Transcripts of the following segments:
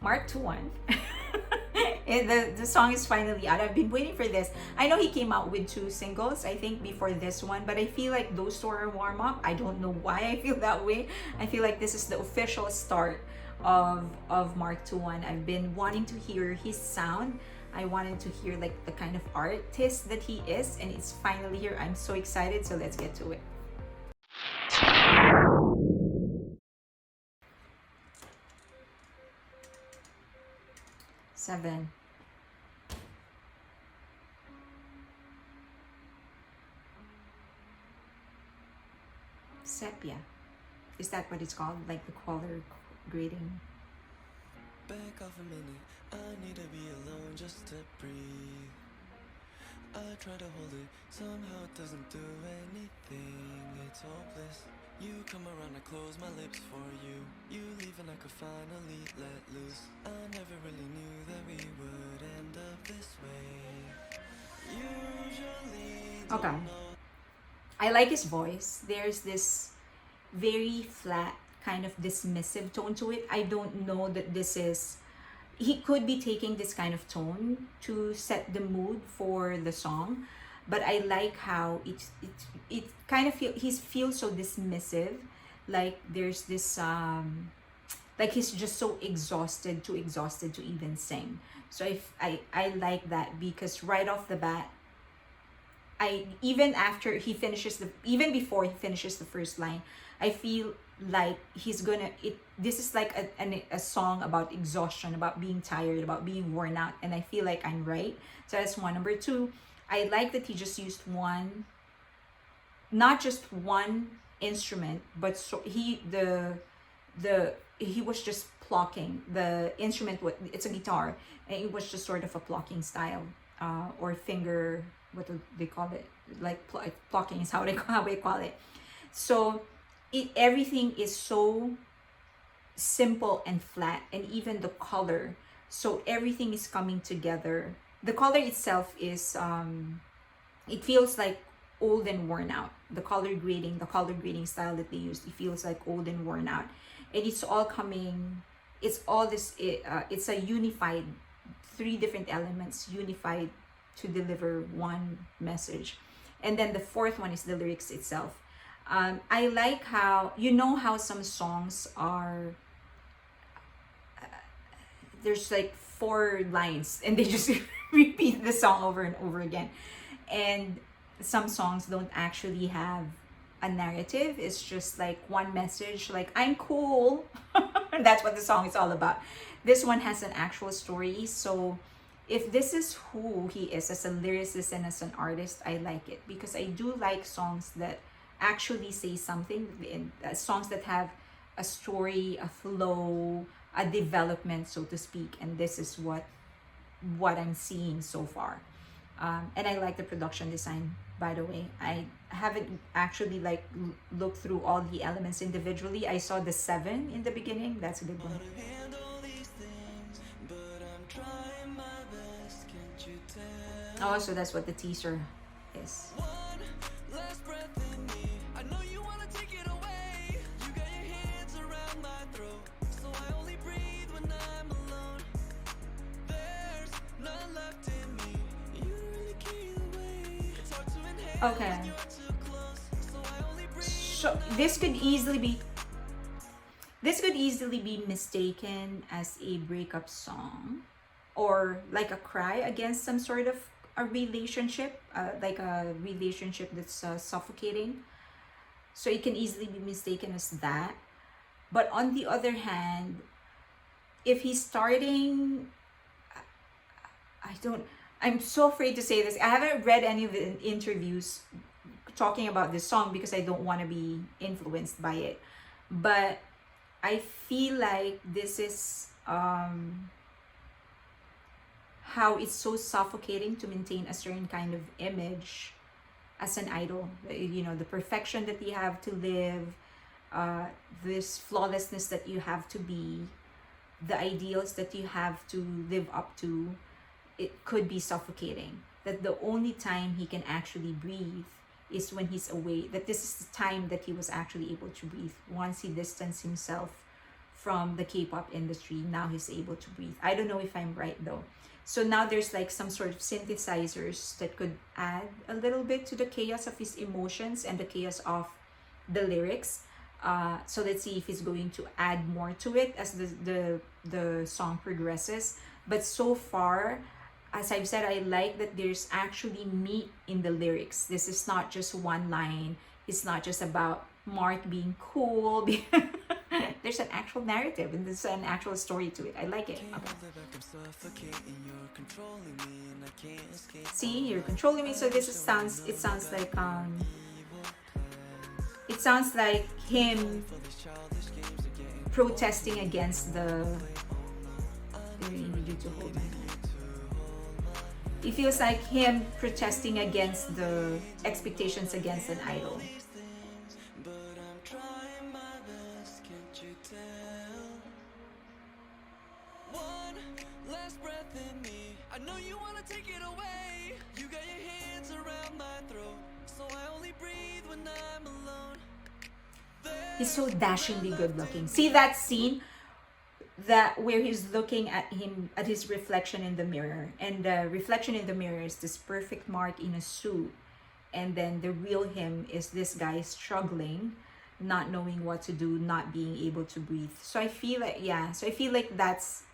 Mark Tuan. The song is finally out. I've been waiting for this. I know he came out with 2 singles, I think, before this one, but I feel like those two are warm up. I don't know why I feel that way. I feel like this is the official start of Mark Tuan. I've been wanting to hear his sound. I wanted to hear like the kind of artist that he is, and it's finally here. I'm so excited. So let's get to it. 7. Sepia. Is that what it's called? Like the color grading? Back off a minute, I need to be alone just to breathe. I try to hold it, somehow it doesn't do anything, it's hopeless. You come around, I close my lips for you. You leave and I could finally let loose. I never really knew that we would end up this way. Usually Okay. I like his voice. There's this very flat, kind of dismissive tone to it. I don't know that this is. He could be taking this kind of tone to set the mood for the song, but I like how it kind of he feels so dismissive, like there's this like he's just so exhausted to even sing. So if I like that, because right off the bat, I even after he finishes the even before he finishes the first line, I feel like he's gonna it this is like a song about exhaustion, about being tired, about being worn out, and I feel like I'm right. So that's one. Number two, I like that he just used one, not just one instrument, but so he was just plucking the instrument. It's a guitar, and it was just sort of a plucking style, or finger. What do they call it? Like plucking is how they call it. So everything is so simple and flat, and even the color. So everything is coming together. The color itself is it feels like old and worn out. The color grading style that they used, it feels like old and worn out, and it's all coming. It's all this. It's a unified, three different elements unified to deliver one message, and then the fourth one is the lyrics itself. I like how how some songs are there's like 4 lines and they just repeat the song over and over again, and some songs don't actually have a narrative. It's just like one message, like I'm cool. That's what the song is all about. This one has an actual story. So if this is who he is as a lyricist and as an artist, I like it, because I do like songs that actually say something, songs that have a story, a flow, a development, so to speak. And this is what I'm seeing so far. And I like the production design, by the way. I haven't actually like looked through all the elements individually. I saw the 7 in the beginning. That's a good one. Oh, so that's what the teaser is. Okay. So this could easily be mistaken as a breakup song, or like a cry against some sort of a relationship, like a relationship that's suffocating. So it can easily be mistaken as that. But on the other hand, if he's starting, I don't. I'm so afraid to say this. I haven't read any of the interviews talking about this song because I don't want to be influenced by it. But I feel like this is how it's so suffocating to maintain a certain kind of image as an idol. The perfection that you have to live, this flawlessness that you have to be, the ideals that you have to live up to. It could be suffocating. That the only time he can actually breathe is when he's away. That this is the time that he was actually able to breathe once he distanced himself from the K-pop industry. Now he's able to breathe. I don't know if I'm right though. So now there's like some sort of synthesizers that could add a little bit to the chaos of his emotions and the chaos of the lyrics. So let's see if he's going to add more to it as the song progresses. But so far, as I've said, I like that there's actually meat in the lyrics. This is not just one line. It's not just about Mark being cool. There's an actual narrative and there's an actual story to it. I like it. Okay. See, you're controlling me. So this is it sounds like him protesting against the. I really need you to hold my hand. It feels like him protesting against the expectations against an idol. I know you wanna take it away. You got your hands around my throat, so I only breathe when I'm alone. He's so dashingly good looking. See that scene that where he's looking at his reflection in the mirror, and the reflection in the mirror is this perfect Mark in a suit, and then the real him is this guy struggling, not knowing what to do, not being able to breathe. So I feel like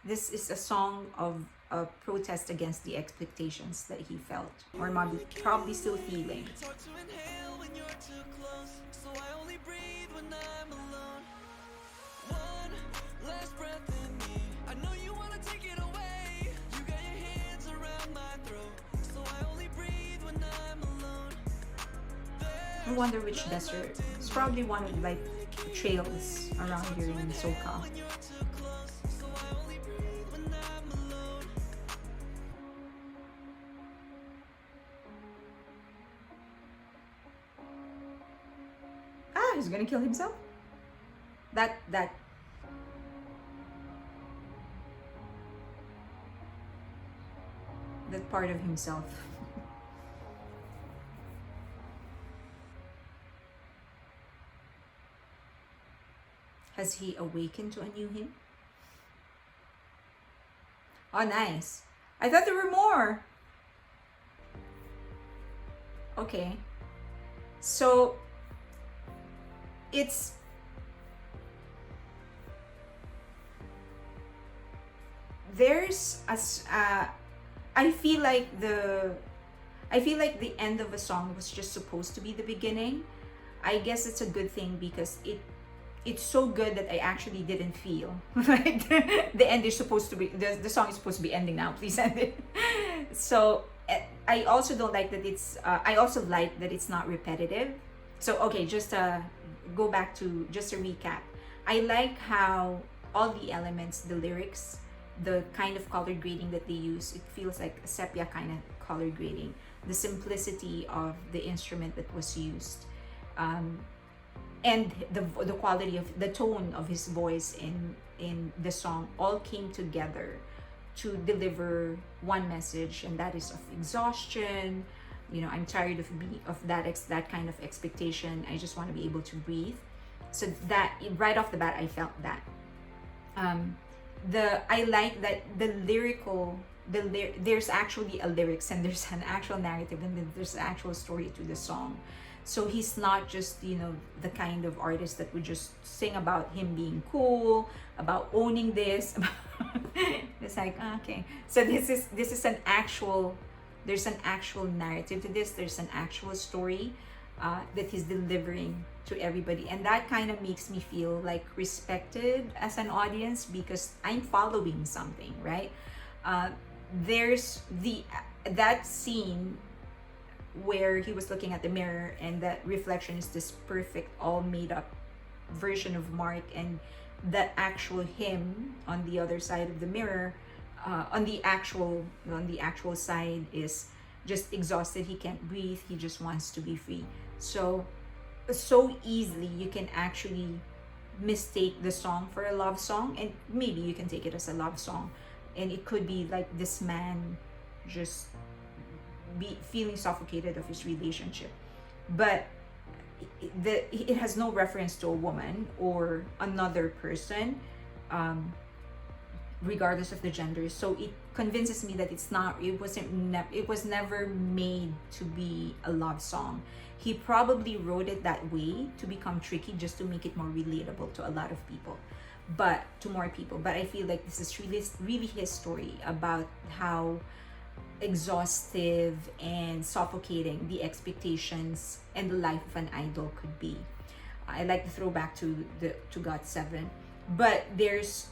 this is a song of a protest against the expectations that he felt or probably still feeling. I wonder which desert. It's probably one of like trails around here in SoCal. Ah, he's gonna kill himself. That part of himself. Has he awakened to a new him? Oh, nice. I thought there were more. Okay. So, I feel like the end of a song was just supposed to be the beginning. I guess it's a good thing because it's so good that I actually didn't feel like the end is supposed to be the song is supposed to be ending now. Please end it. So I also don't like that I also like that it's not repetitive. So okay, just go back to just a recap. I like how all the elements, the lyrics, the kind of color grading that they use, it feels like a sepia kind of color grading. The simplicity of the instrument that was used. And the quality of the tone of his voice in the song all came together to deliver one message, and that is of exhaustion. I'm tired of that kind of expectation. I just want to be able to breathe. So that right off the bat, I felt that. I like that there's actually a lyrics and there's an actual narrative and then there's an actual story to the song. So he's not just, the kind of artist that would just sing about him being cool, about owning this. It's like, okay. So this is there's an actual narrative to this. There's an actual story that he's delivering to everybody. And that kind of makes me feel like respected as an audience because I'm following something, right? There's that scene where he was looking at the mirror and that reflection is this perfect all made up version of Mark, and that actual him on the other side of the mirror, on the actual side, is just exhausted. He can't breathe. He just wants to be free. So easily you can actually mistake the song for a love song, and maybe you can take it as a love song, and it could be like this man just be feeling suffocated of his relationship, but it has no reference to a woman or another person. regardless of the gender. So it convinces me that it was never made to be a love song. He probably wrote it that way to become tricky, just to make it more relatable to a lot of people, but to more people. But I feel like this is really his story about how exhaustive and suffocating the expectations and the life of an idol could be. I like to throw back to GOT7, but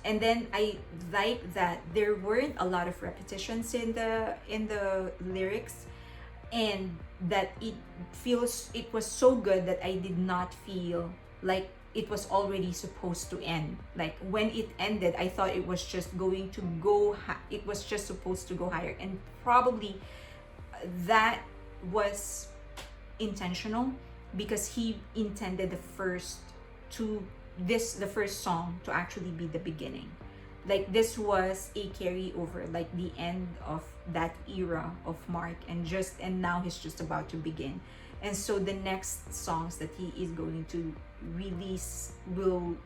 and then I like that there weren't a lot of repetitions in the lyrics, and that it was so good that I did not feel like it was already supposed to end. Like when it ended, I thought it was just going to it was just supposed to go higher, and probably that was intentional, because he intended the first song to actually be the beginning. Like this was a carryover, like the end of that era of Mark, and now he's just about to begin. And so the next songs that he is going to release will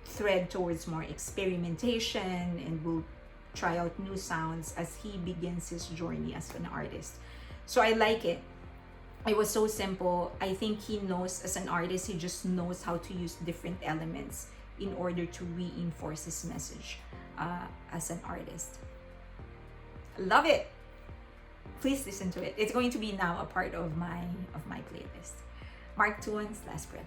thread towards more experimentation, and will try out new sounds as he begins his journey as an artist. So I like it. It was so simple. I think he knows, as an artist, he just knows how to use different elements in order to reinforce his message as an artist. Love it. Please listen to it. It's going to be now a part of my playlist. Mark Tuan's Last Breath.